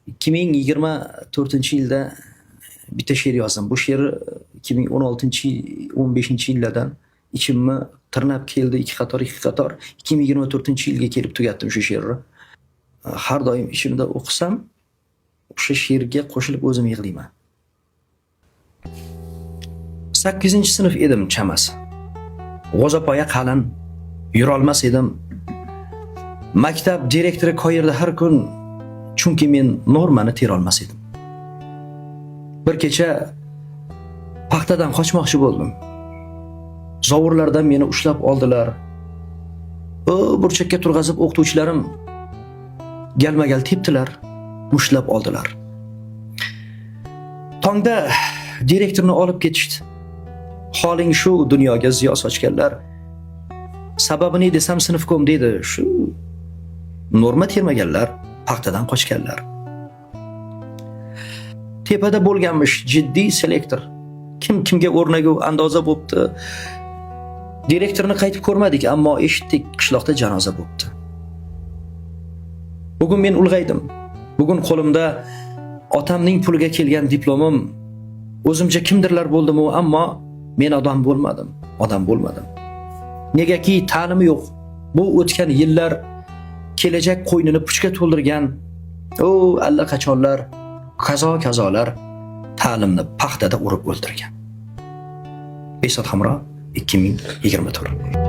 2024-yilda bitta she'r yozdim. Bu she'r 2016-15-yillardan ichimni tirnab keldi, ikki qator. 2024-yilga kelib tugatdim shu she'rni. Har doim ichimda o'qisam, o'sha she'rga qo'shilib o'zim yig'layman. 8-sinf edim chamasi. G'o'zapoya qalin, yurolmas edim. Maktab direktori qoyirdi har kun, chunki men normani terolmas edim. Bir kecha paxtadan qochmoqchi bo'ldim. Zovurlardan meni ushlab oldilar. Burchakka turg'azib o'qituvchilarim galma-gal tepdilar, mushlab oldilar. Tongda direktorni olib ketishdi. Holing shu, dunyoga ziyo sochganlar. Sababini desam sinfkom dedi. Shu norma termaganlar, paxtadan qochganlar. Tepada bo'lganmish jiddiy selektor. Kimga o'rnagu andoza bo'pti. Direktorni qaytib ko'rmadik, ammo eshitdik, qishloqda janoza bo'pti. Bugun men ulg'aydim. Bugun qo'limda otamning puliga kelgan diplomim. O'zimcha kimdirlar bo'ldim-u, ammo men odam bo'lmadim. Negaki ta'lim yo'q. Bu o'tgan yillar kelajak qo'ynini puchga to'ldirgan. Allaqachonlar kazolar ta'limni paxtada urib o'ldirgan. Besot Hamro 2024